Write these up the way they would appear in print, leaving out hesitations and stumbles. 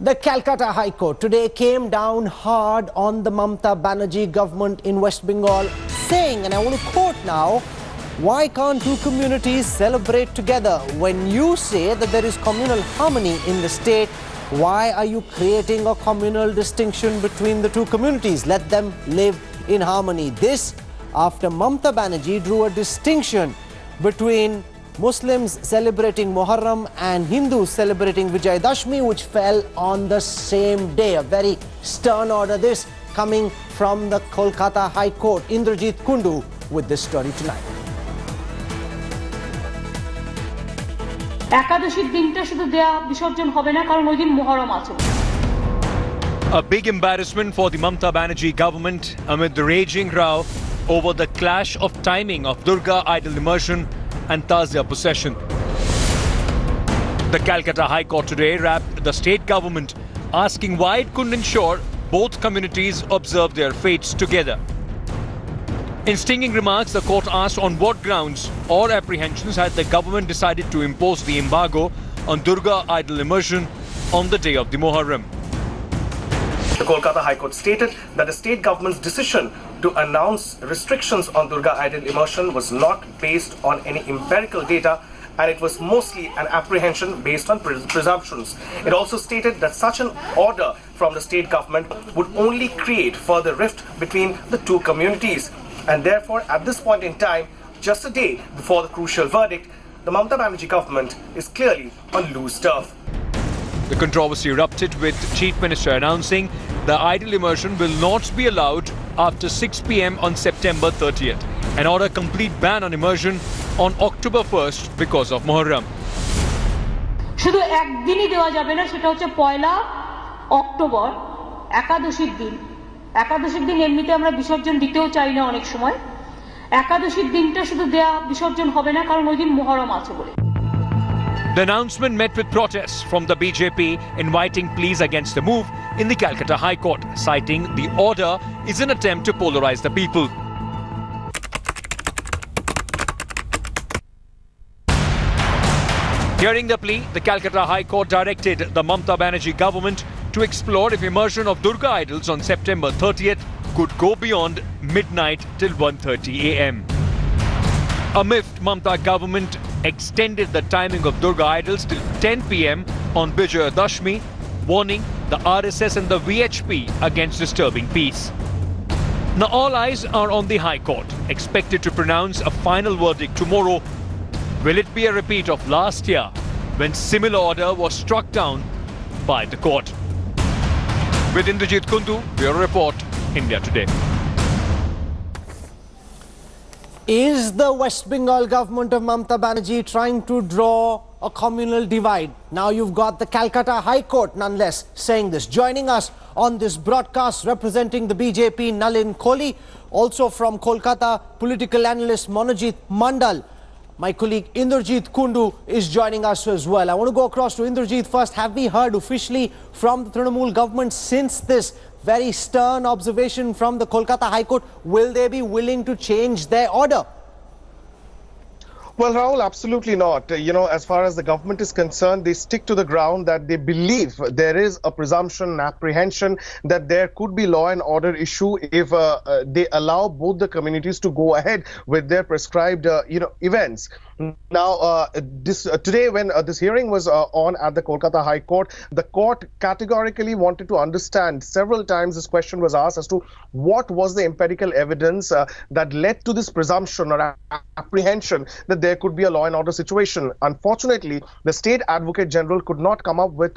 The Calcutta High Court today came down hard on the Mamata Banerjee government in West Bengal, saying, and I want to quote now, why can't two communities celebrate together? When you say that there is communal harmony in the state, why are you creating a communal distinction between the two communities? Let them live in harmony. This after Mamata Banerjee drew a distinction between Muslims celebrating Muharram and Hindus celebrating Vijayadashmi, which fell on the same day. A very stern order, this coming from the Calcutta High Court. Indrajit Kundu with this story tonight. A big embarrassment for the Mamata Banerjee government amid the raging row over the clash of timing of Durga idol immersion and Tazia possession. The Calcutta High Court today rapped the state government, asking why it couldn't ensure both communities observe their fates together. In stinging remarks, the court asked on what grounds or apprehensions had the government decided to impose the embargo on Durga idol immersion on the day of the Muharram. The Calcutta High Court stated that the state government's decision to announce restrictions on Durga idol immersion was not based on any empirical data, and it was mostly an apprehension based on presumptions. It also stated that such an order from the state government would only create further rift between the two communities. And therefore, at this point in time, just a day before the crucial verdict, the Mamata Banerjee government is clearly on loose turf. The controversy erupted with Chief Minister announcing the idol immersion will not be allowed after 6 p.m. on September 30th and order complete ban on immersion on October 1st because of Muharram. শুধু একদিনই দেওয়া যাবে না, সেটা হচ্ছে পয়লা October একাদশীর দিন। একাদশীর দিন এমনিতে আমরা বিসর্জন দিতেও চাই না অনেক সময়। একাদশীর দিনটা শুধু দেয়া বিসর্জন হবে না, কারণ ওই দিন মুহররম আছে বলে। The announcement met with protests from the BJP inviting pleas against the move in the Calcutta High Court, citing the order is an attempt to polarize the people. Hearing the plea, the Calcutta High Court directed the Mamata Banerjee government to explore if immersion of Durga idols on September 30th could go beyond midnight till 1:30 a.m. A miffed Mamata government extended the timing of Durga idols till 10 p.m. on Vijayadashmi, warning the RSS and the VHP against disturbing peace. Now all eyes are on the High Court, expected to pronounce a final verdict tomorrow. Will it be a repeat of last year, when similar order was struck down by the court? With Indrajit Kundu, Bureau Report, India Today. Is the West Bengal government of Mamata Banerjee trying to draw a communal divide? Now you've got the Calcutta High Court nonetheless saying this. Joining us on this broadcast representing the BJP, Nalin Kohli, also from Kolkata, political analyst Manojit Mandal. My colleague Indrajit Kundu is joining us as well. I want to go across to Indrajit first. Have we heard officially from the Trinamool government since this very stern observation from the Kolkata High Court? Will they be willing to change their order? Well, Rahul, absolutely not. As far as the government is concerned, they stick to the ground that they believe there is a presumption, apprehension that there could be law and order issue if they allow both the communities to go ahead with their prescribed, events. Now, today when this hearing was on at the Calcutta High Court, the court categorically wanted to understand. Several times this question was asked as to what was the empirical evidence that led to this presumption or apprehension that there could be a law and order situation. Unfortunately, the State Advocate General could not come up with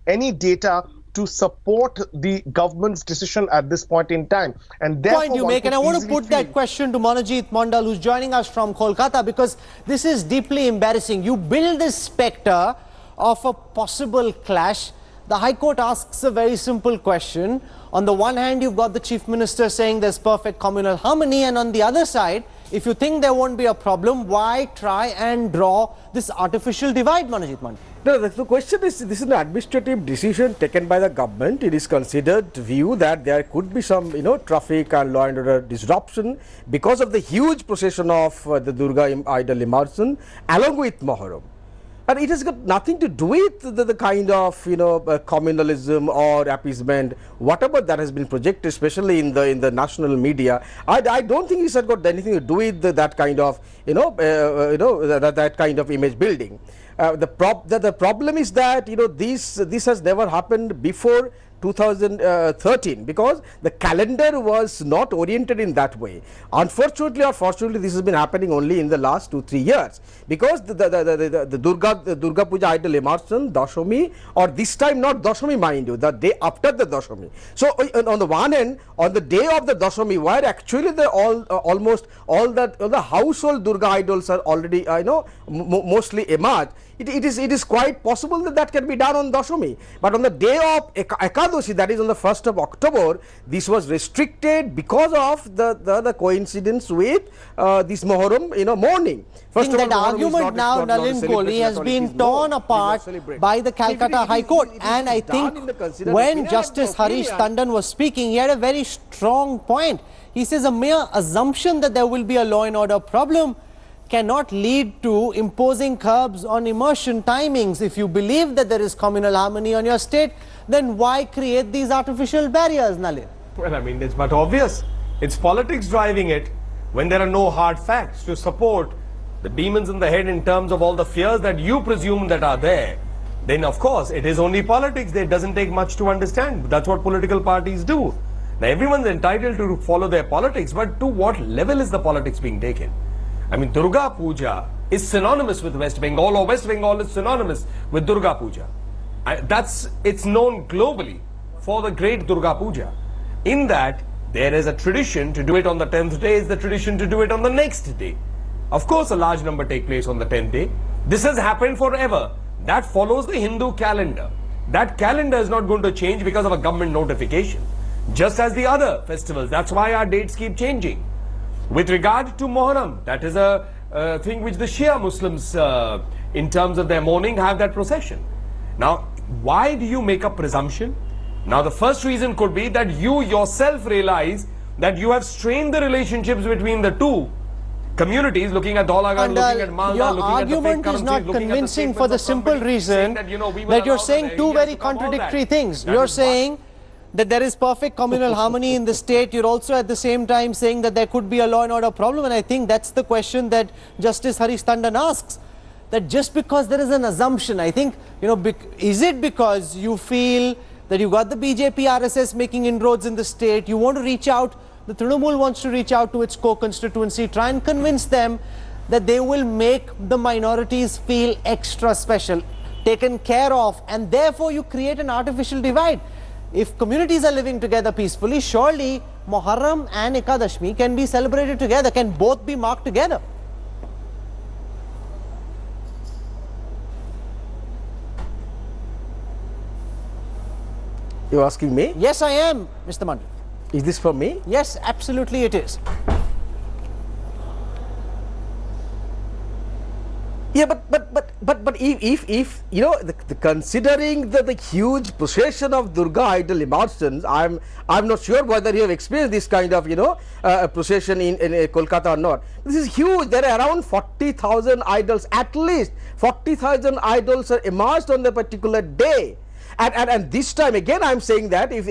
any data to support the government's decision at this point in time. And point you make, and I want to put that question to Manojit Mandal, who's joining us from Kolkata, because this is deeply embarrassing. You build this spectre of a possible clash. The High Court asks a very simple question. On the one hand, you've got the Chief Minister saying there's perfect communal harmony, and on the other side, if you think there won't be a problem, why try and draw this artificial divide, Manojit Mandal? No, the question is, this is an administrative decision taken by the government. It is considered view that there could be some, traffic and law and order disruption because of the huge procession of the Durga idol immersion along with Muharram. And it has got nothing to do with the kind of communalism or appeasement, whatever that has been projected, especially in the national media. I don't think it has got anything to do with that kind of that kind of image building. The problem is that this has never happened before 2013, because the calendar was not oriented in that way. Unfortunately or fortunately, this has been happening only in the last 2-3 years, because the Durga Puja idol immersion, Dashami, or this time not Dashami, mind you, the day after the Dashami. So on the one hand, on the day of the Dashami, where actually almost all the household Durga idols are already mostly emerged, it is quite possible that can be done on Dashami. But on the day of Ekadoshi, that is on the 1st of October, this was restricted because of the coincidence with this Muharram morning. First of all, that argument now, Nalin Kohli, has been torn apart by the Calcutta High Court, and I think when Justice Harish Tandon was speaking, he had a very strong point. He says a mere assumption that there will be a law and order problem cannot lead to imposing curbs on immersion timings. If you believe that there is communal harmony on your state, then why create these artificial barriers, Nalin? Well, I mean, it's but obvious. It's politics driving it when there are no hard facts to support the demons in the head in terms of all the fears that you presume that are there. Then, of course, it is only politics. It doesn't take much to understand. That's what political parties do. Now, everyone's entitled to follow their politics, but to what level is the politics being taken? I mean, Durga Puja is synonymous with West Bengal, or West Bengal is synonymous with Durga Puja. It's known globally for the great Durga Puja. In that, there is a tradition to do it on the 10th day, is the tradition to do it on the next day. Of course, a large number take place on the 10th day. This has happened forever. That follows the Hindu calendar. That calendar is not going to change because of a government notification. Just as the other festivals. That's why our dates keep changing. With regard to Muharram, that is a thing which the Shia Muslims, in terms of their mourning, have that procession. Now, why do you make a presumption? Now, the first reason could be that you yourself realize that you have strained the relationships between the two communities, looking at Dholagarh, looking at Malda, your looking at the argument is not convincing for the simple reason that you're saying two very contradictory things. You're saying that there is perfect communal harmony in the state. You're also at the same time saying that there could be a law and order problem, and I think that's the question that Justice Harish Tandon asks. That just because there is an assumption, I think, is it because you feel that you got the BJP, RSS making inroads in the state, you want to reach out, the Trinamool wants to reach out to its co-constituency, try and convince them that they will make the minorities feel extra special, taken care of, and therefore you create an artificial divide. If communities are living together peacefully, surely Muharram and Ekadashmi can be celebrated together, can both be marked together. You're asking me? Yes, I am, Mr. Mandal. Is this for me? Yes, absolutely it is. Yeah, but if considering the huge procession of Durga idol immersions, I'm not sure whether you have experienced this kind of procession in Kolkata or not. This is huge. There are around 40,000 idols, at least 40,000 idols are immersed on the particular day. And this time again, I'm saying that if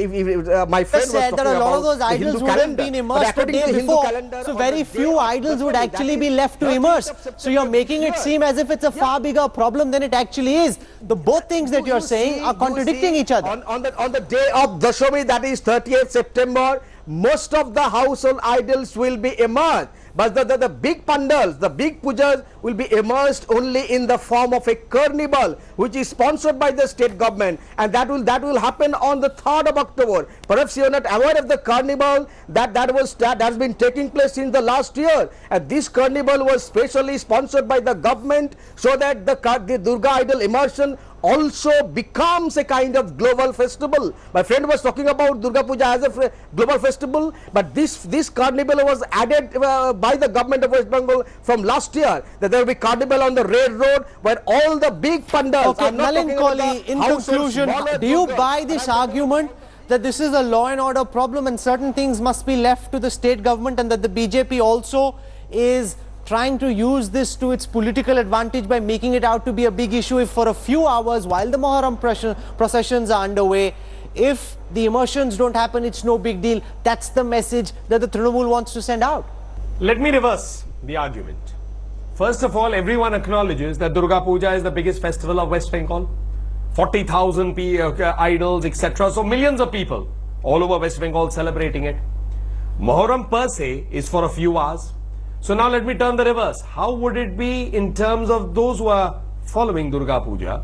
my friend was talking that a lot about of those idols would have been immersed the day before, so very few idols would actually be left to immerse. So you're making it seem as if it's a far bigger problem than it actually is. The both things that you're saying are contradicting each other. On the day of Dashami, that is 30th September, most of the household idols will be immersed. But the big pandals, the big pujas will be immersed only in the form of a carnival, which is sponsored by the state government, and that will happen on the 3rd of October. Perhaps you are not aware of the carnival that has been taking place in the last year, and this carnival was specially sponsored by the government so that the Durga idol immersion also becomes a kind of global festival. My friend was talking about Durga Puja as a global festival, but this carnival was added by the government of West Bengal from last year, that there will be carnival on the Red Road where all the big pandals. Okay, Nalin Kohli, in conclusion, do you buy this argument that this is a law and order problem and certain things must be left to the state government, and that the BJP also is trying to use this to its political advantage by making it out to be a big issue if for a few hours while the Muharram processions are underway, if the immersions don't happen, it's no big deal. That's the message that the Trinamool wants to send out. Let me reverse the argument. First of all, everyone acknowledges that Durga Puja is the biggest festival of West Bengal. 40,000 idols, etc. So millions of people all over West Bengal celebrating it. Muharram per se is for a few hours. So now let me turn the reverse. How would it be in terms of those who are following Durga Puja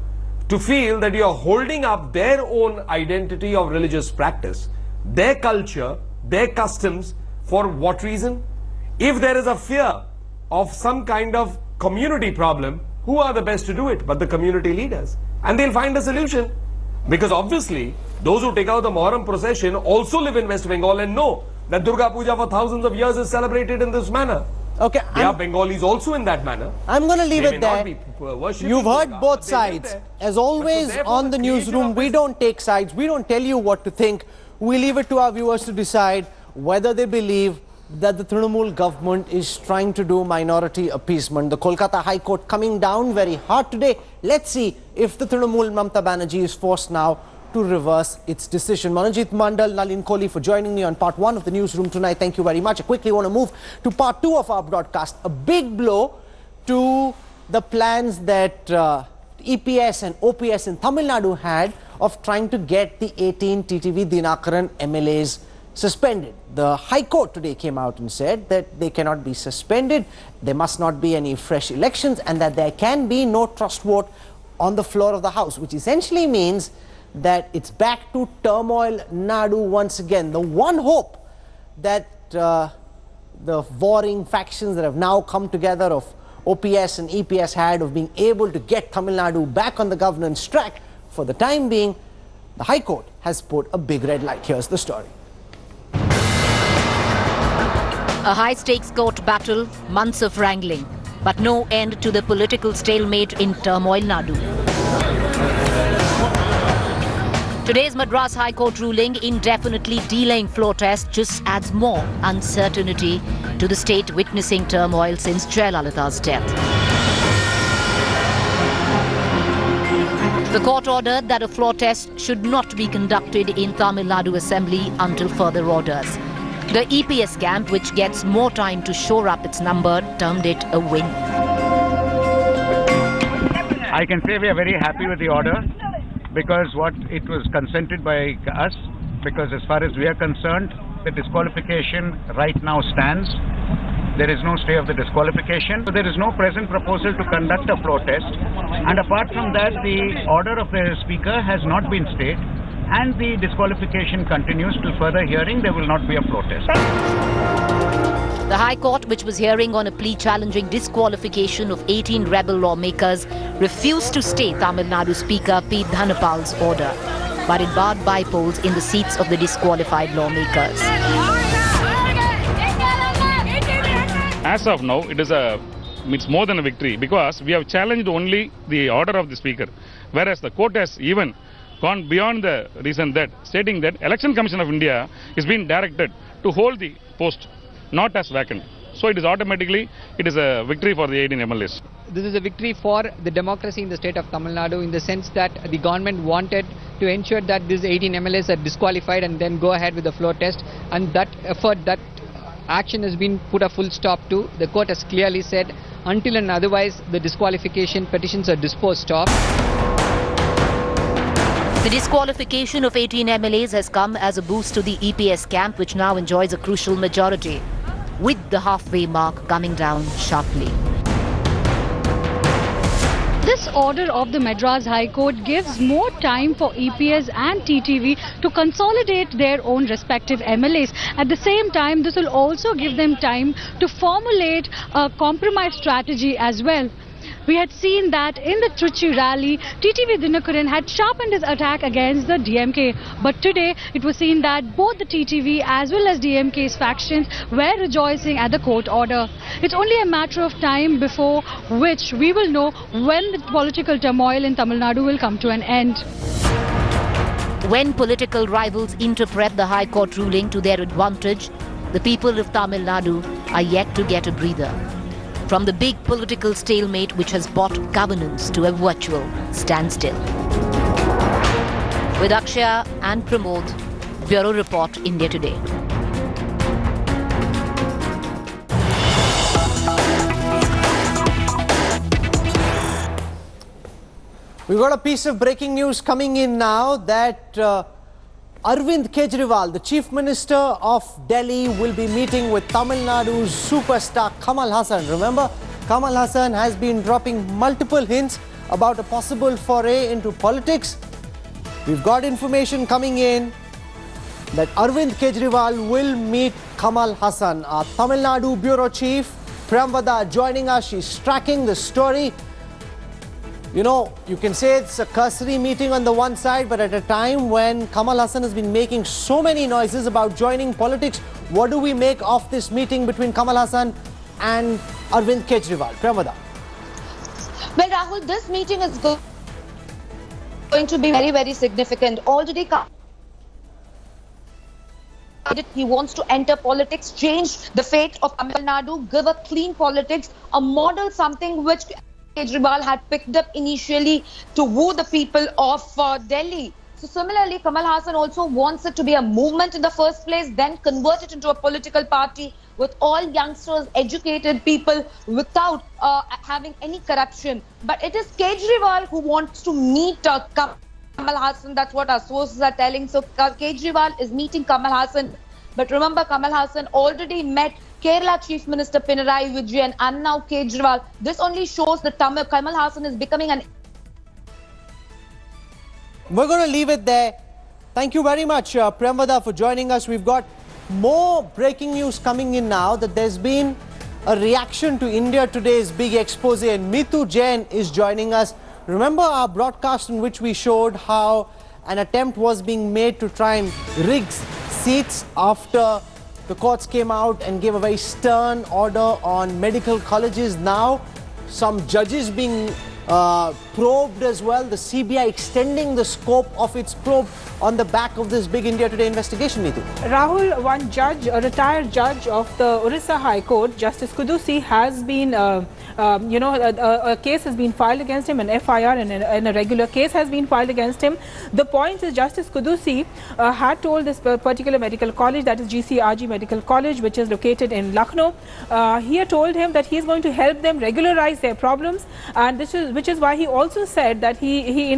to feel that you are holding up their own identity of religious practice, their culture, their customs, for what reason? If there is a fear of some kind of community problem, who are the best to do it but the community leaders? And they'll find a solution. Because obviously, those who take out the Muharram procession also live in West Bengal and know that Durga Puja for thousands of years is celebrated in this manner. Okay, they are Bengalis also in that manner. I'm going to leave it there. You've heard Durga, both sides. As always on the newsroom, we don't take sides. We don't tell you what to think. We leave it to our viewers to decide whether they believe that the Trinamool government is trying to do minority appeasement. The Calcutta High Court coming down very hard today. Let's see if the Trinamool Mamata Banerjee is forced now to reverse its decision. Manojit Mandal, Nalin Kohli for joining me on part 1 of the newsroom tonight. Thank you very much. I quickly want to move to part 2 of our broadcast. A big blow to the plans that EPS and OPS in Tamil Nadu had of trying to get the 18 TTV Dinakaran MLAs suspended. The High Court today came out and said that they cannot be suspended, there must not be any fresh elections, and that there can be no trust vote on the floor of the House, which essentially means that it's back to turmoil Nadu once again. The one hope that the warring factions that have now come together of OPS and EPS had of being able to get Tamil Nadu back on the governance track, for the time being, the High Court has put a big red light. Here's the story. A high-stakes court battle, months of wrangling, but no end to the political stalemate in turmoil Nadu. Today's Madras High Court ruling indefinitely delaying floor test just adds more uncertainty to the state witnessing turmoil since Jayalalitha's death. The court ordered that a floor test should not be conducted in Tamil Nadu Assembly until further orders. The EPS camp, which gets more time to shore up its number, termed it a win. I can say we are very happy with the order because it was consented by us, because as far as we are concerned, the disqualification right now stands. There is no stay of the disqualification. So there is no present proposal to conduct a floor test. And apart from that, the order of the Speaker has not been stayed. And the disqualification continues till further hearing. There will not be a floor test. The High Court, which was hearing on a plea challenging disqualification of 18 rebel lawmakers, refused to stay Tamil Nadu Speaker P. Dhanapal's order, but it barred bypolls in the seats of the disqualified lawmakers. As of now, it's more than a victory, because we have challenged only the order of the Speaker, whereas the court has even gone beyond the reason that, stating that Election Commission of India is being directed to hold the post, not as vacant. So it is a victory for the 18 MLAs. This is a victory for the democracy in the state of Tamil Nadu, in the sense that the government wanted to ensure that these 18 MLAs are disqualified and then go ahead with the floor test, and that effort, that action has been put a full stop to. The court has clearly said until and otherwise the disqualification petitions are disposed of. The disqualification of 18 MLAs has come as a boost to the EPS camp, which now enjoys a crucial majority, with the halfway mark coming down sharply. This order of the Madras High Court gives more time for EPS and TTV to consolidate their own respective MLAs. At the same time, this will also give them time to formulate a compromise strategy as well. We had seen that in the Trichy rally, TTV Dinakaran had sharpened his attack against the DMK. But today, it was seen that both the TTV as well as DMK's factions were rejoicing at the court order. It's only a matter of time before which we will know when the political turmoil in Tamil Nadu will come to an end. When political rivals interpret the High Court ruling to their advantage, the people of Tamil Nadu are yet to get a breather. from the big political stalemate which has brought governance to a virtual standstill. With Akshaya and Pramod, Bureau Report, India Today. We've got a piece of breaking news coming in now that Arvind Kejriwal, the Chief Minister of Delhi, will be meeting with Tamil Nadu's superstar Kamal Haasan. Remember, Kamal Haasan has been dropping multiple hints about a possible foray into politics. We've got information coming in that Arvind Kejriwal will meet Kamal Haasan. Our Tamil Nadu Bureau Chief, Priyamvada, joining us. She's tracking the story. You know, you can say it's a cursory meeting on the one side, but at a time when Kamal Haasan has been making so many noises about joining politics, what do we make of this meeting between Kamal Haasan and Arvind Kejriwal? Priyamvada. Well, Rahul, this meeting is going to be very, very significant. Already, he wants to enter politics, change the fate of Tamil Nadu, give a clean politics, a model, something which Kejriwal had picked up initially to woo the people of Delhi. So similarly, Kamal Haasan also wants it to be a movement in the first place, then convert it into a political party with all youngsters, educated people, without having any corruption. But it is Kejriwal who wants to meet Kamal Haasan. That's what our sources are telling. So Kejriwal is meeting Kamal Haasan. But remember, Kamal Haasan already met Kerala Chief Minister Pinarayi Vijayan and now Kejriwal. This only shows that Kamal Haasan is becoming an... We're going to leave it there. Thank you very much, Priyamvada, for joining us. We've got more breaking news coming in now that there's been a reaction to India Today's big expose, and Meetu Jain is joining us. Remember our broadcast in which we showed how an attempt was being made to try and rig seats after the courts came out and gave a very stern order on medical colleges. Now, some judges being probed as well. The CBI extending the scope of its probe on the back of this big India Today investigation, Neetu. Rahul, one judge, a retired judge of the Orissa High Court, Justice Kudusi, has been, a case has been filed against him, an FIR and a regular case has been filed against him. The point is Justice Kudusi had told this particular medical college, that is GCRG Medical College, which is located in Lucknow, he had told him that he is going to help them regularize their problems, and which is why he also said that he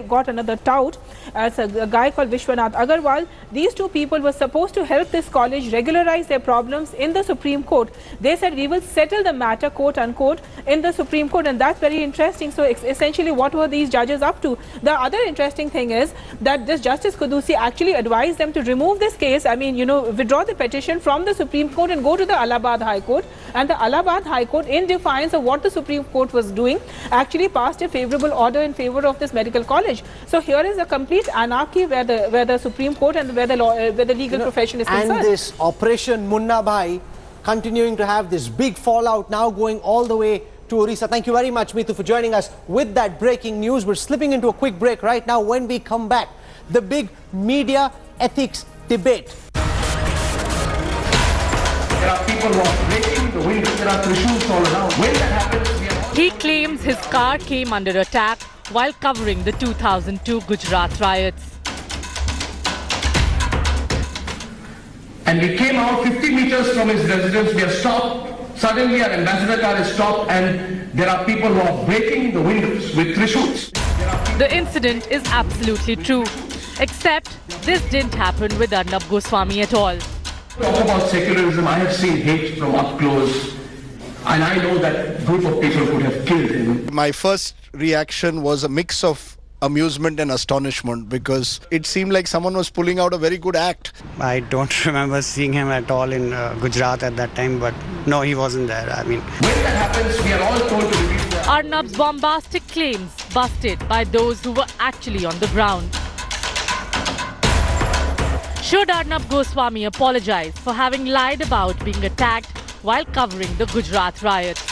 got another tout as a guy called Vishwanath Agarwal. These two people were supposed to help this college regularize their problems in the Supreme Court. They said, we will settle the matter, quote unquote, in the Supreme Court, and that's very interesting. So essentially, what were these judges up to? The other interesting thing is that this Justice Kudusi actually advised them to remove this case, withdraw the petition from the Supreme Court and go to the Allahabad High Court. And the Allahabad High Court, in defiance of what the Supreme Court was doing, actually passed a favourable order in favour of this medical college. So here is a complete anarchy where the Supreme Court and where the legal profession is concerned. And this Operation Munna Bhai continuing to have this big fallout now going all the way to Orissa. Thank you very much, Meetu, for joining us with that breaking news. We're slipping into a quick break right now. When we come back, the big media ethics debate. There are people who are breaking the windows. There are Trishuls all around. When that happens, he claims his car came under attack while covering the 2002 Gujarat riots. And we came out 50 meters from his residence. We are stopped. Suddenly our ambassador car is stopped and there are people who are breaking the windows with Trishuls. The incident is absolutely true. Except this didn't happen with Arnab Goswami at all. Talk about secularism. I have seen hate from up close. And I know that group of people could have killed him. My first reaction was a mix of amusement and astonishment because it seemed like someone was pulling out a very good act. I don't remember seeing him at all in Gujarat at that time, but no, he wasn't there. I mean, when that happens, we are all told to release that. Arnab's bombastic claims busted by those who were actually on the ground. Should Arnab Goswami apologize for having lied about being attacked while covering the Gujarat riots?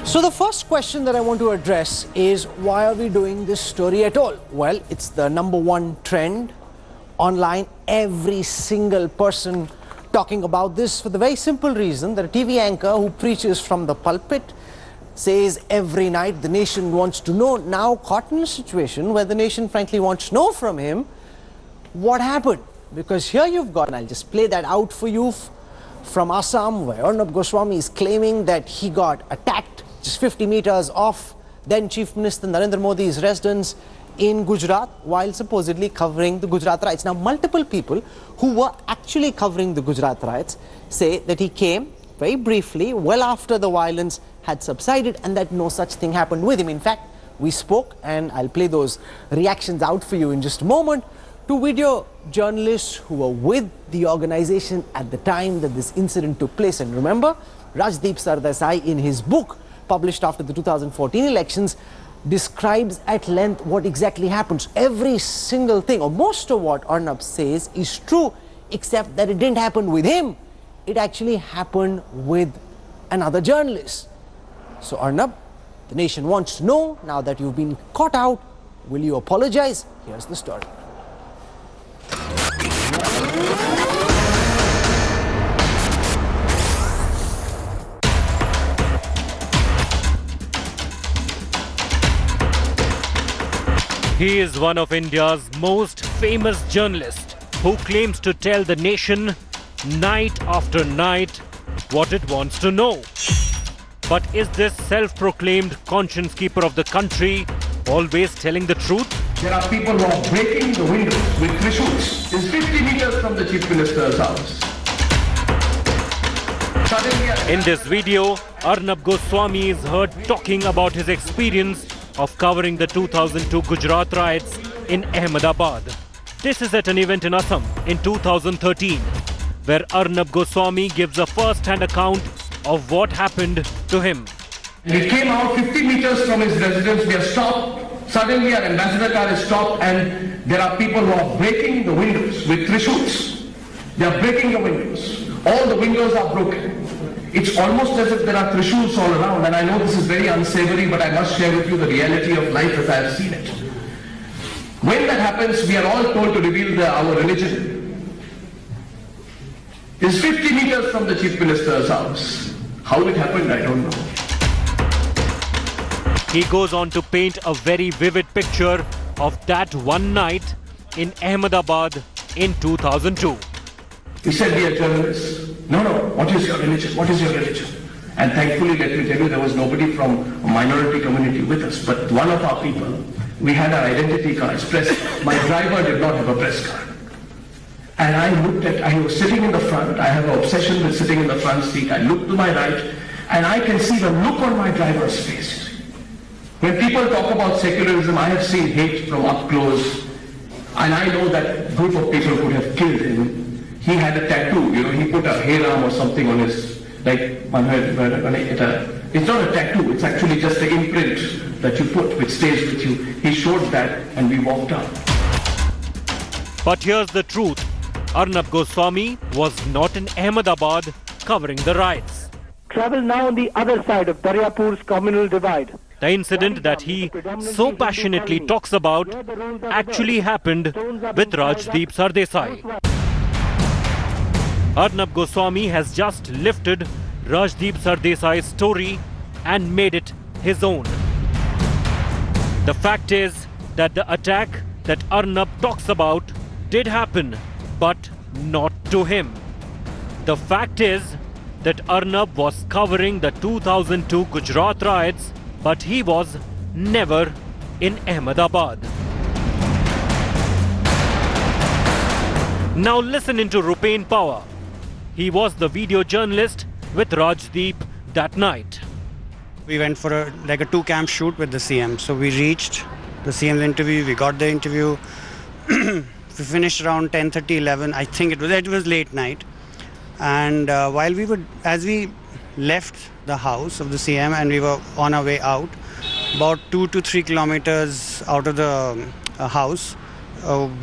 So the first question that I want to address is, why are we doing this story at all? Well, it's the #1 trend online, every single person talking about this for the very simple reason that a TV anchor who preaches from the pulpit says every night the nation wants to know, now caught in a situation where the nation frankly wants to know from him what happened. Because here you've got, and I'll just play that out for you from Assam, where Arnab Goswami is claiming that he got attacked just 50 meters off then Chief Minister Narendra Modi's residence in Gujarat while supposedly covering the Gujarat riots. Now, multiple people who were actually covering the Gujarat riots say that he came very briefly, well after the violence had subsided, and that no such thing happened with him. In fact, we spoke, and I'll play those reactions out for you in just a moment, to video journalists who were with the organization at the time that this incident took place. And remember, Rajdeep Sardesai, in his book published after the 2014 elections, describes at length what exactly happens. Every single thing, or most of what Arnab says is true, except that it didn't happen with him. It actually happened with another journalist. So Arnab, the nation wants to know, now that you've been caught out, will you apologize? Here's the story. He is one of India's most famous journalists who claims to tell the nation night after night what it wants to know. But is this self-proclaimed conscience keeper of the country always telling the truth? There are people who are breaking the windows with trishuls. It's 50 meters from the Chief Minister's house. In this video, Arnab Goswami is heard talking about his experience of covering the 2002 Gujarat riots in Ahmedabad. This is at an event in Assam in 2013, where Arnab Goswami gives a first-hand account of what happened to him. We came out 50 meters from his residence, we are stopped. Suddenly our ambassador car is stopped and there are people who are breaking the windows with trishuls. They are breaking the windows. All the windows are broken. It's almost as if there are trishuls all around, and I know this is very unsavory, but I must share with you the reality of life as I have seen it. When that happens, we are all told to reveal our religion. It's 50 meters from the Chief Minister's house. How it happened, I don't know. He goes on to paint a very vivid picture of that one night in Ahmedabad in 2002. He said, we are journalists. No, what is your religion? What is your religion? And thankfully, let me tell you, there was nobody from a minority community with us. But one of our people, we had our identity cards, press. My driver did not have a press card. And I was sitting in the front. I have an obsession with sitting in the front seat. I looked to my right, and I can see the look on my driver's face. When people talk about secularism, I have seen hate from up close. And I know that group of people could have killed him. He had a tattoo, he put a hairam or something on his, like, it's not a tattoo, it's actually just the imprint that you put, which stays with you. He showed that and we walked out. But here's the truth. Arnab Goswami was not in Ahmedabad covering the riots. Travel now on the other side of Daryapur's communal divide. The incident that he so passionately talks about actually happened with Rajdeep Sardesai. Arnab Goswami has just lifted Rajdeep Sardesai's story and made it his own. The fact is that the attack that Arnab talks about did happen, but not to him. The fact is that Arnab was covering the 2002 Gujarat riots, but he was never in Ahmedabad. Now listen into Rupen Pawar. He was the video journalist with Rajdeep that night. We went for a two-camp shoot with the CM. So we reached the CM's interview, we got the interview. We finished around 10:30, 11. I think it was late night. And as we left the house of the CM and we were on our way out, about 2 to 3 kilometers out of the house,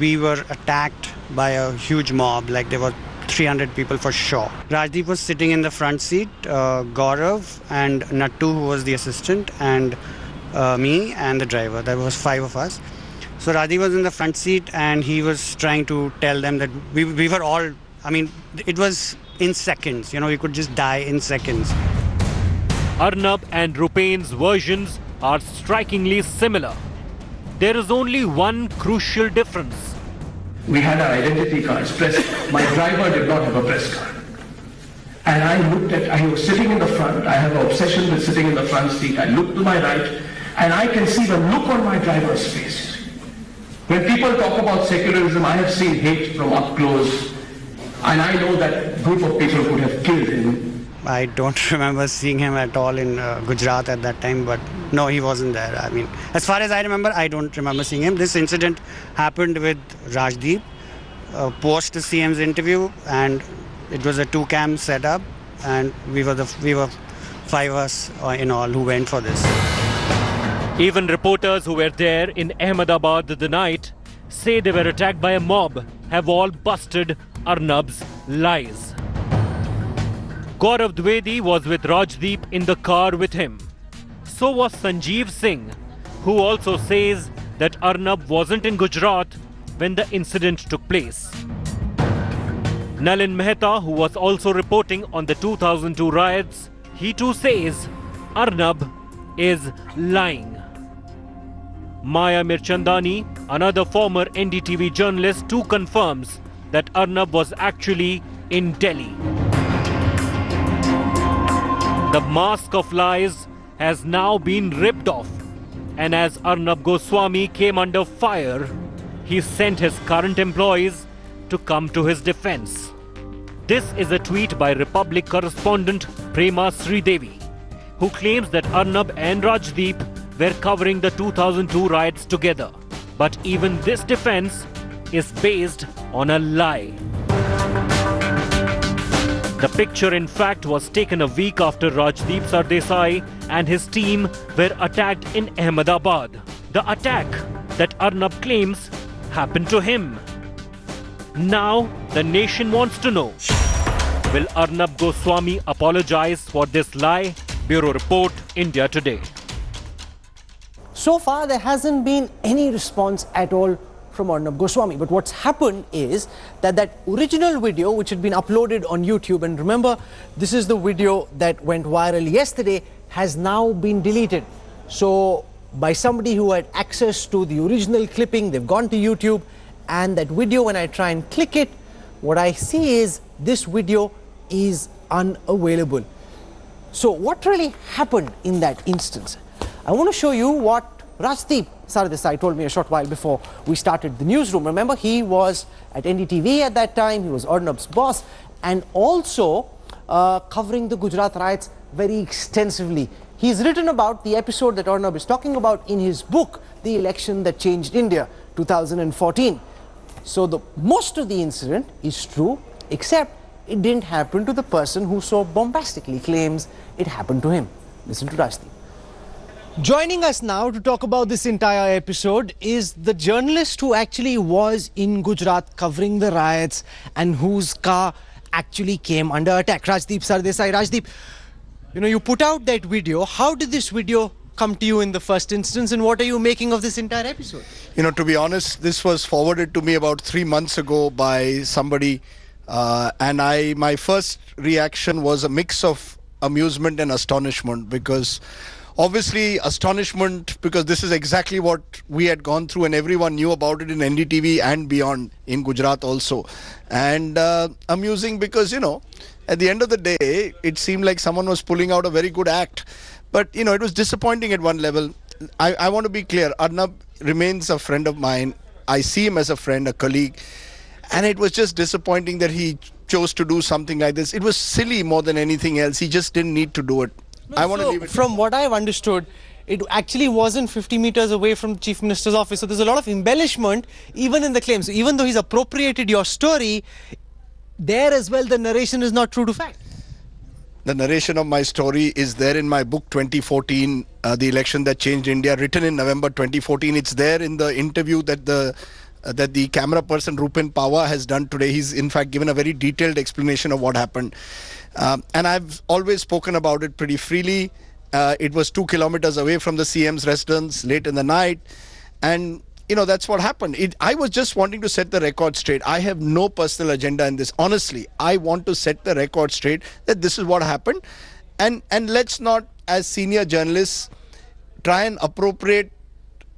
we were attacked by a huge mob, like there were 300 people for sure. Rajdeep was sitting in the front seat, Gaurav and Nattu, who was the assistant, and me and the driver. There was 5 of us. So Rajdeep was in the front seat and he was trying to tell them that we were all, I mean, it was in seconds, you know, you could just die in seconds. Arnab and Rupen's versions are strikingly similar. There is only one crucial difference. We had our identity cards pressed. My driver did not have a press card. And I was sitting in the front. I have an obsession with sitting in the front seat. I looked to my right and I can see the look on my driver's face. When people talk about secularism, I have seen hate from up close. And I know that group of people could have killed him. I don't remember seeing him at all in Gujarat at that time, but no, he wasn't there. I mean, as far as I remember, I don't remember seeing him. This incident happened with Rajdeep post the CM's interview, and it was a two-cam setup, and we were 5 of us in all who went for this. Even reporters who were there in Ahmedabad the night say they were attacked by a mob have all busted Arnab's lies. Gaurav Dwivedi was with Rajdeep in the car with him. So was Sanjeev Singh, who also says that Arnab wasn't in Gujarat when the incident took place. Nalin Mehta, who was also reporting on the 2002 riots, he too says Arnab is lying. Maya Mirchandani, another former NDTV journalist, too confirms that Arnab was actually in Delhi. The mask of lies has now been ripped off, and as Arnab Goswami came under fire, he sent his current employees to come to his defense. This is a tweet by Republic correspondent Prema Sridevi, who claims that Arnab and Rajdeep were covering the 2002 riots together. But even this defense is based on a lie. The picture, in fact, was taken a week after Rajdeep Sardesai and his team were attacked in Ahmedabad. The attack that Arnab claims happened to him. Now, the nation wants to know, will Arnab Goswami apologize for this lie? Bureau Report, India Today. So far, there hasn't been any response at all from Arnab Goswami. But what's happened is that original video, which had been uploaded on YouTube, and remember, this is the video that went viral yesterday, has now been deleted. So by somebody who had access to the original clipping, they've gone to YouTube, and that video, when I try and click it, what I see is this video is unavailable. So what really happened in that instance? I want to show you what Rajdeep Sardesai told me a short while before we started the newsroom. Remember, he was at NDTV at that time, he was Arnab's boss, and also covering the Gujarat riots very extensively. He's written about the episode that Arnab is talking about in his book, The Election That Changed India, 2014. So most of the incident is true, except it didn't happen to the person who so bombastically claims it happened to him. Listen to Rajdeep. Joining us now to talk about this entire episode is the journalist who actually was in Gujarat covering the riots and whose car actually came under attack, Rajdeep Sardesai. Rajdeep, you know, you put out that video. How did this video come to you in the first instance, and what are you making of this entire episode? You know, to be honest, this was forwarded to me about 3 months ago by somebody, and my first reaction was a mix of amusement and astonishment, because obviously astonishment, because this is exactly what we had gone through and everyone knew about it in NDTV and beyond, in Gujarat also. And amusing because, you know, at the end of the day, it seemed like someone was pulling out a very good act. But, you know, it was disappointing at one level. I want to be clear, Arnab remains a friend of mine. I see him as a friend, a colleague. And it was just disappointing that he chose to do something like this. It was silly more than anything else. He just didn't need to do it. No, I want to leave it. From what I've understood, it actually wasn't 50 meters away from the Chief Minister's office. So there's a lot of embellishment even in the claims. So even though he's appropriated your story, there as well the narration is not true to fact. The narration of my story is there in my book 2014, The Election That Changed India, written in November 2014. It's there in the interview that the camera person Rupen Pawa has done today. He's in fact given a very detailed explanation of what happened. And I've always spoken about it pretty freely. It was 2 kilometers away from the CM's residence late in the night. And you know, that's what happened. I was just wanting to set the record straight. I have no personal agenda in this. Honestly, I want to set the record straight that this is what happened. And let's not, as senior journalists, try and appropriate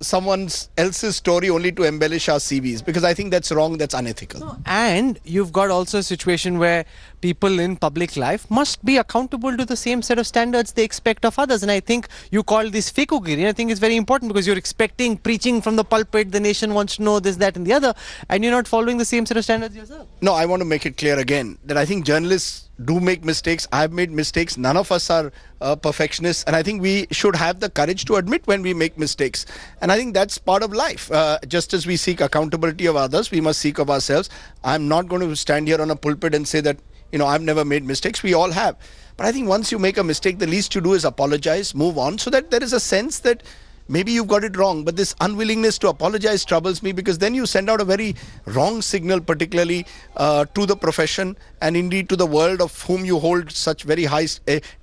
someone else's story only to embellish our CVs, because I think that's wrong, that's unethical. No, and you've got also a situation where people in public life must be accountable to the same set of standards they expect of others, and I think you call this fekugiri. I think it's very important because you're expecting, preaching from the pulpit, the nation wants to know this, that and the other, and you're not following the same set of standards yourself. No, I want to make it clear again that I think journalists do make mistakes. I've made mistakes. None of us are perfectionists, and I think we should have the courage to admit when we make mistakes, and I think that's part of life. Just as we seek accountability of others, we must seek of ourselves. I'm not going to stand here on a pulpit and say that, you know, I've never made mistakes. We all have. But I think once you make a mistake, the least you do is apologize, move on, so that there is a sense that maybe you've got it wrong. But this unwillingness to apologize troubles me, because then you send out a very wrong signal, particularly to the profession and indeed to the world of whom you hold such very high,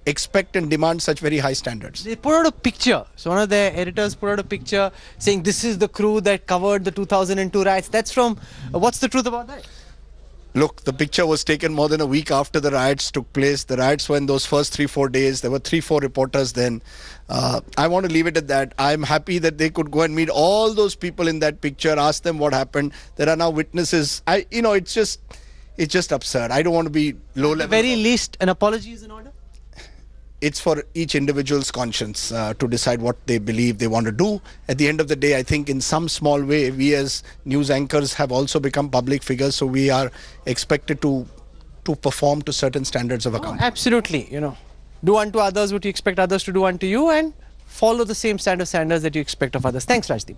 expect and demand such very high standards. They put out a picture. So one of their editors put out a picture saying this is the crew that covered the 2002 riots. That's from, what's the truth about that? Look, the picture was taken more than a week after the riots took place. The riots were in those first 3-4 days. There were 3-4 reporters then. I want to leave it at that. I'm happy that they could go and meet all those people in that picture, ask them what happened. There are now witnesses. You know, it's just absurd. I don't want to be low level. At the very least, an apology is in order? It's for each individual's conscience to decide what they believe they want to do. At the end of the day, I think in some small way, we as news anchors have also become public figures, so we are expected to perform to certain standards of account. Absolutely, you know, do unto others what you expect others to do unto you, and follow the same standards that you expect of others. Thanks, Rajdeep.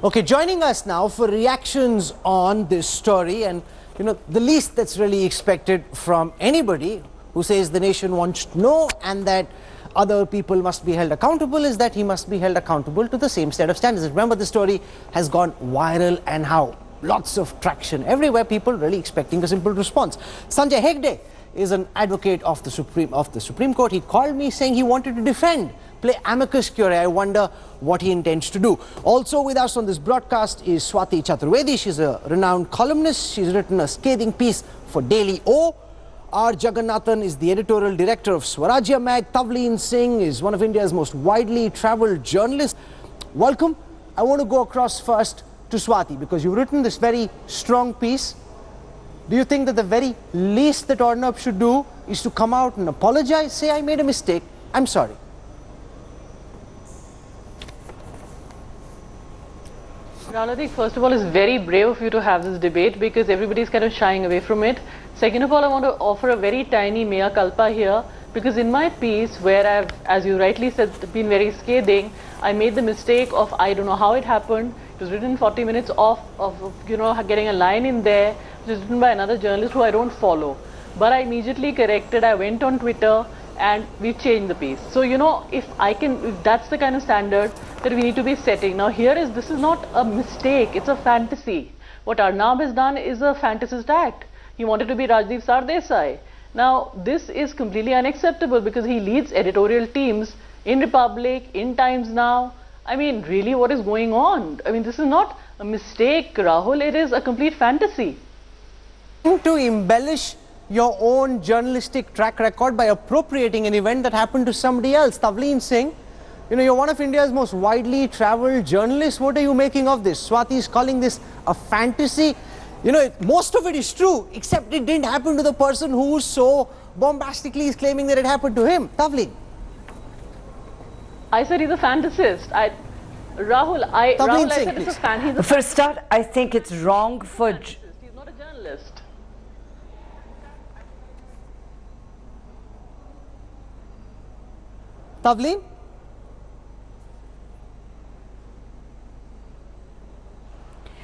Okay, joining us now for reactions on this story, and you know, the least that's really expected from anybody who says the nation wants to know and that other people must be held accountable, is that he must be held accountable to the same set of standards. Remember, the story has gone viral, and how lots of traction everywhere, people really expecting a simple response. Sanjay Hegde is an advocate of the Supreme Court. He called me saying he wanted to play amicus curiae. I wonder what he intends to do. Also with us on this broadcast is Swati Chaturvedi. She's a renowned columnist. She's written a scathing piece for Daily O. R. Jagannathan is the editorial director of Swarajya Mag. Tavleen Singh is one of India's most widely travelled journalists. Welcome. I want to go across first to Swati, because you've written this very strong piece. Do you think that the very least that Arnab should do is to come out and apologize, say, I made a mistake, I'm sorry? Rahul, I think first of all, it's very brave of you to have this debate, because everybody's kind of shying away from it. Second of all, I want to offer a very tiny mea culpa here, because in my piece, where I've, as you rightly said, been very scathing, I made the mistake of, I don't know how it happened. It was written 40 minutes off of you know, getting a line in there, which is written by another journalist who I don't follow. But I immediately corrected. I went on Twitter and we changed the piece. So, you know, if that's the kind of standard that we need to be setting. Now, this is not a mistake, it's a fantasy. What Arnab has done is a fantasist act. He wanted to be Rajdeep Sardesai. Now, this is completely unacceptable, because he leads editorial teams in Republic, in Times Now. I mean, really, what is going on? I mean, this is not a mistake, Rahul. It is a complete fantasy. To embellish your own journalistic track record by appropriating an event that happened to somebody else. Tavleen Singh, you know, you're one of India's most widely travelled journalists. What are you making of this? Swati is calling this a fantasy. You know, most of it is true, except it didn't happen to the person who so bombastically is claiming that it happened to him. Tavleen. I said he's a fantasist. Rahul, I said it's a fan. For a start, I think it's wrong for... He's not a journalist. Tavleen?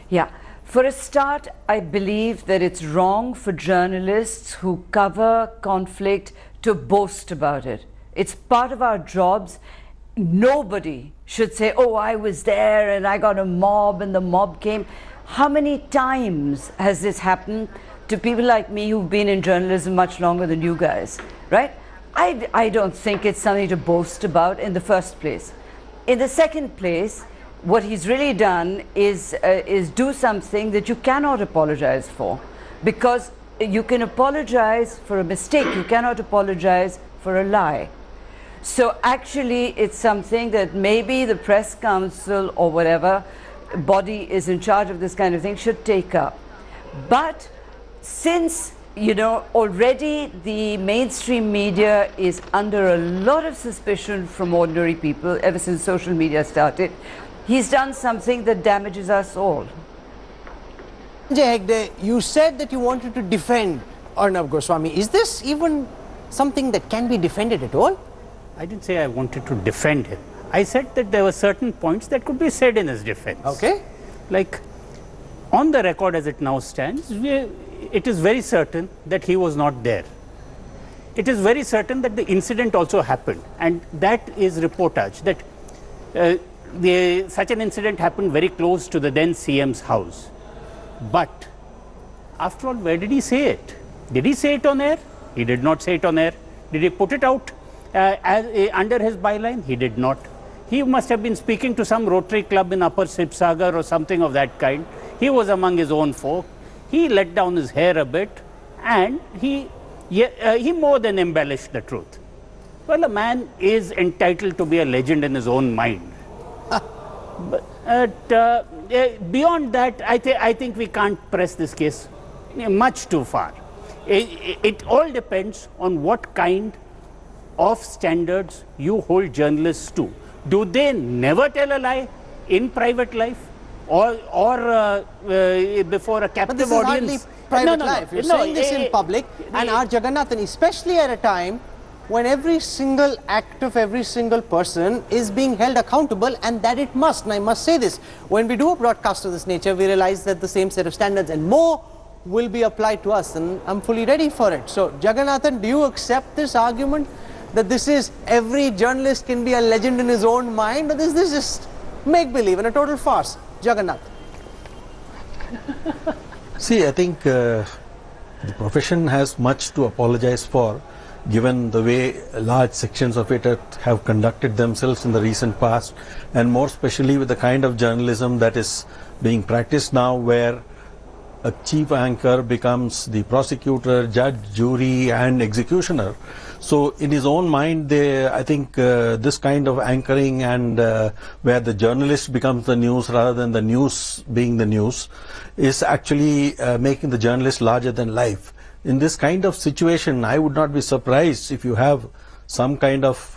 Yeah. For a start, I believe that it's wrong for journalists who cover conflict to boast about it. It's part of our jobs. Nobody should say, oh, I was there and I got a mob and the mob came. How many times has this happened to people like me who've been in journalism much longer than you guys, right? I don't think it's something to boast about in the first place. In the second place, what he's really done is do something that you cannot apologize for, because you can apologize for a mistake, you cannot apologize for a lie. So actually it's something that maybe the press council or whatever body is in charge of this kind of thing should take up. But since, you know, already the mainstream media is under a lot of suspicion from ordinary people ever since social media started, he's done something that damages us all. Sanjay Hegde, you said that you wanted to defend Arnab Goswami. Is this even something that can be defended at all? I didn't say I wanted to defend him. I said that there were certain points that could be said in his defense. Okay. Like, on the record as it now stands, it is very certain that he was not there. It is very certain that the incident also happened, and that is reportage, that such an incident happened very close to the then CM's house. But after all, where did he say it? Did he say it on air? He did not say it on air. Did he put it out under his byline? He did not. He must have been speaking to some Rotary Club in Upper Sibsagar or something of that kind. He was among his own folk. He let down his hair a bit, and he more than embellished the truth. Well, a man is entitled to be a legend in his own mind. But beyond that, I think we can't press this case much too far. It all depends on what kind of standards you hold journalists to. Do they never tell a lie in private life or before a captive audience? But this is hardly private life. You're saying this in public, and R. Jagannathan, especially at a time when every single act of every single person is being held accountable, and that it must. And I must say this, when we do a broadcast of this nature, we realize that the same set of standards and more will be applied to us, and I'm fully ready for it. So, Jagannathan, do you accept this argument that this is every journalist can be a legend in his own mind, or is this just make-believe and a total farce? Jagannath. See, I think the profession has much to apologize for, given the way large sections of it have conducted themselves in the recent past, and more especially with the kind of journalism that is being practiced now, where a chief anchor becomes the prosecutor, judge, jury and executioner. So in his own mind, I think this kind of anchoring and where the journalist becomes the news rather than the news being the news is actually making the journalist larger than life. In this kind of situation, I would not be surprised if you have some kind of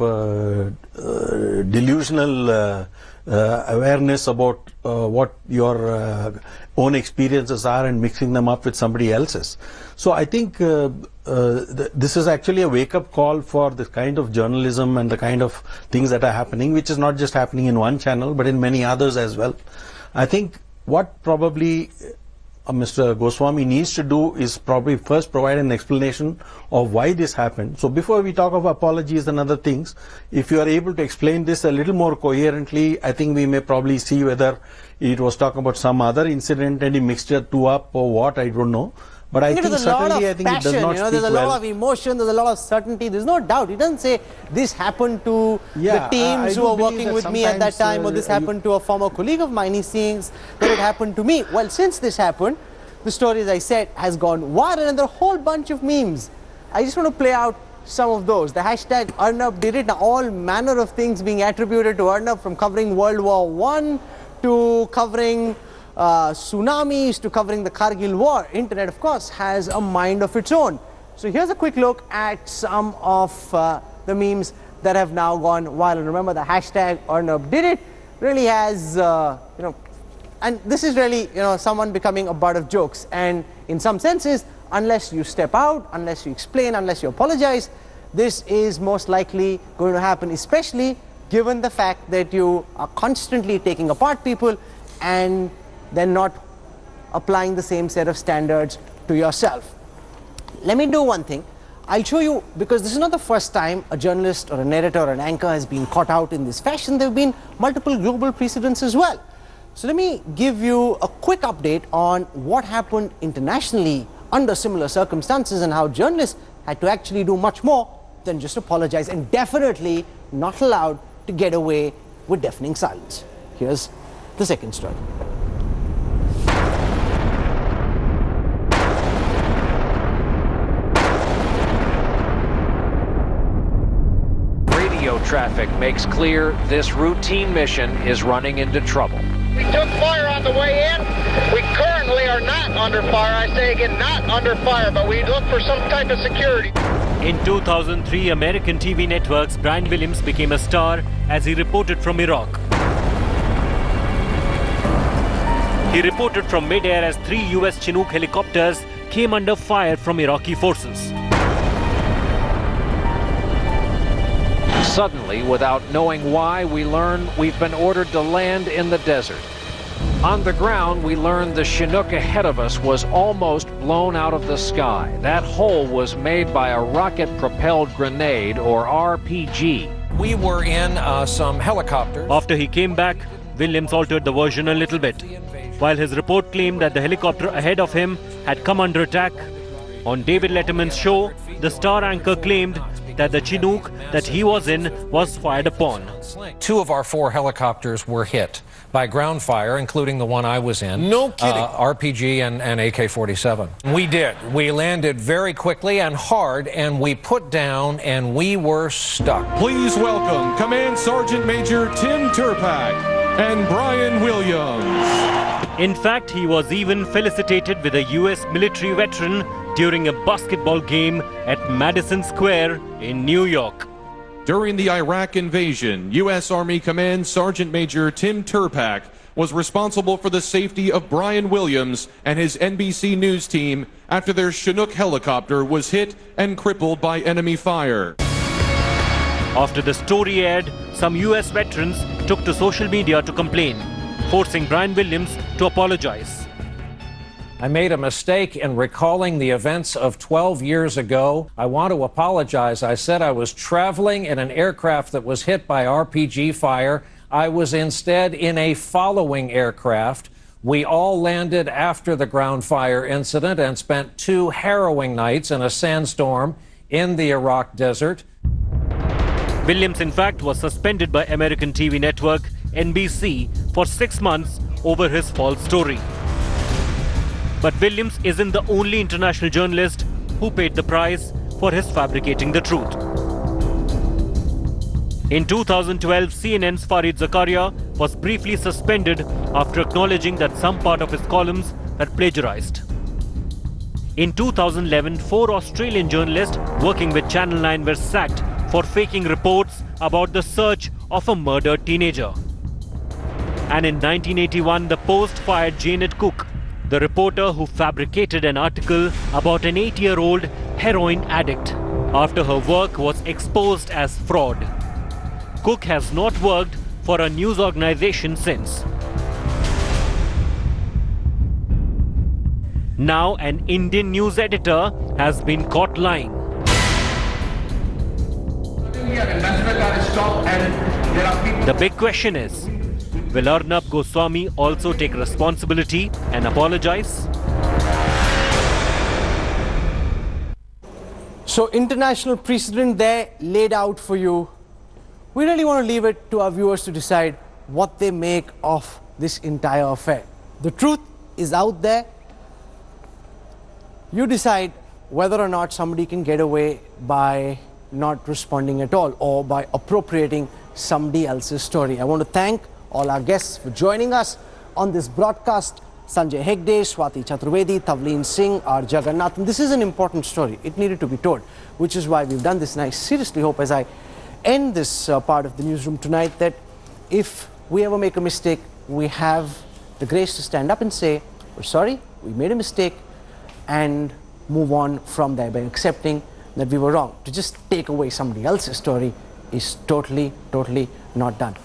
delusional awareness about what your own experiences are and mixing them up with somebody else's. So I think this is actually a wake-up call for the kind of journalism and the kind of things that are happening, which is not just happening in one channel but in many others as well. I think what probably Mr. Goswami needs to do is probably first provide an explanation of why this happened. So before we talk of apologies and other things, if you are able to explain this a little more coherently, I think we may probably see whether it was talking about some other incident and he mixed it two up or what, I don't know. But I think certainly it does not speak well. There's a lot of emotion, there's a lot of certainty, there's no doubt. He doesn't say this happened to the teams who were working with me at that time, or this happened to a former colleague of mine. He says that it happened to me. Well, since this happened, the story, as I said, has gone viral, and there are a whole bunch of memes. I just want to play out some of those. The hashtag Arnab did it. Now, all manner of things being attributed to Arnab, from covering World War I to covering tsunamis to covering the Kargil war. Internet, of course, has a mind of its own. So here's a quick look at some of the memes that have now gone viral. Remember, the hashtag Arnab did it really has, and this is really, someone becoming a butt of jokes. And in some senses, unless you step out, unless you explain, unless you apologize, this is most likely going to happen, especially given the fact that you are constantly taking apart people and then not applying the same set of standards to yourself. Let me do one thing. I'll show you, because this is not the first time a journalist or a narrator or an anchor has been caught out in this fashion. There have been multiple global precedents as well. So let me give you a quick update on what happened internationally under similar circumstances and how journalists had to actually do much more than just apologize, and definitely not allowed to get away with deafening silence. Here's the second story. Radio traffic makes clear this routine mission is running into trouble. We took fire on the way in. We currently are not under fire. I say again, not under fire, but we look for some type of security. In 2003, American TV network's Brian Williams became a star as he reported from Iraq. He reported from mid-air as 3 US Chinook helicopters came under fire from Iraqi forces. Suddenly, without knowing why, we learn we've been ordered to land in the desert. On the ground, we learned the Chinook ahead of us was almost blown out of the sky. That hole was made by a rocket-propelled grenade, or RPG. We were in some helicopters. After he came back, Williams altered the version a little bit. While his report claimed that the helicopter ahead of him had come under attack, on David Letterman's show, the star anchor claimed that the Chinook that he was in was fired upon. 2 of our 4 helicopters were hit by ground fire, including the one I was in. No kidding. RPG and AK-47. We did. We landed very quickly and hard, and we put down, and we were stuck. Please welcome Command Sergeant Major Tim Turpak and Brian Williams. In fact, he was even felicitated with a US military veteran during a basketball game at Madison Square in New York. During the Iraq invasion, U.S. Army Command Sergeant Major Tim Turpak was responsible for the safety of Brian Williams and his NBC News team after their Chinook helicopter was hit and crippled by enemy fire. After the story aired, some US veterans took to social media to complain, forcing Brian Williams to apologize. I made a mistake in recalling the events of 12 years ago. I want to apologize. I said I was traveling in an aircraft that was hit by RPG fire. I was instead in a following aircraft. We all landed after the ground fire incident and spent 2 harrowing nights in a sandstorm in the Iraq desert. Williams, in fact, was suspended by American TV network NBC for 6 months over his false story. But Williams isn't the only international journalist who paid the price for his fabricating the truth. In 2012, CNN's Fareed Zakaria was briefly suspended after acknowledging that some part of his columns were plagiarized. In 2011, 4 Australian journalists working with Channel 9 were sacked for faking reports about the search of a murdered teenager. And in 1981, the Post fired Janet Cook, the reporter who fabricated an article about an 8-year-old heroin addict after her work was exposed as fraud. Cook has not worked for a news organization since. Now an Indian news editor has been caught lying. The big question is, will Arnab Goswami also take responsibility and apologize? So, international precedent there laid out for you. We really want to leave it to our viewers to decide what they make of this entire affair. The truth is out there. You decide whether or not somebody can get away by not responding at all or by appropriating somebody else's story. I want to thank all our guests for joining us on this broadcast. Sanjay Hegde, Swati Chaturvedi, Tavleen Singh, R. Jagannathan. This is an important story. It needed to be told, which is why we've done this. And I seriously hope, as I end this part of the newsroom tonight, that if we ever make a mistake, we have the grace to stand up and say, we're sorry, we made a mistake, and move on from there by accepting that we were wrong. To just take away somebody else's story is totally not done.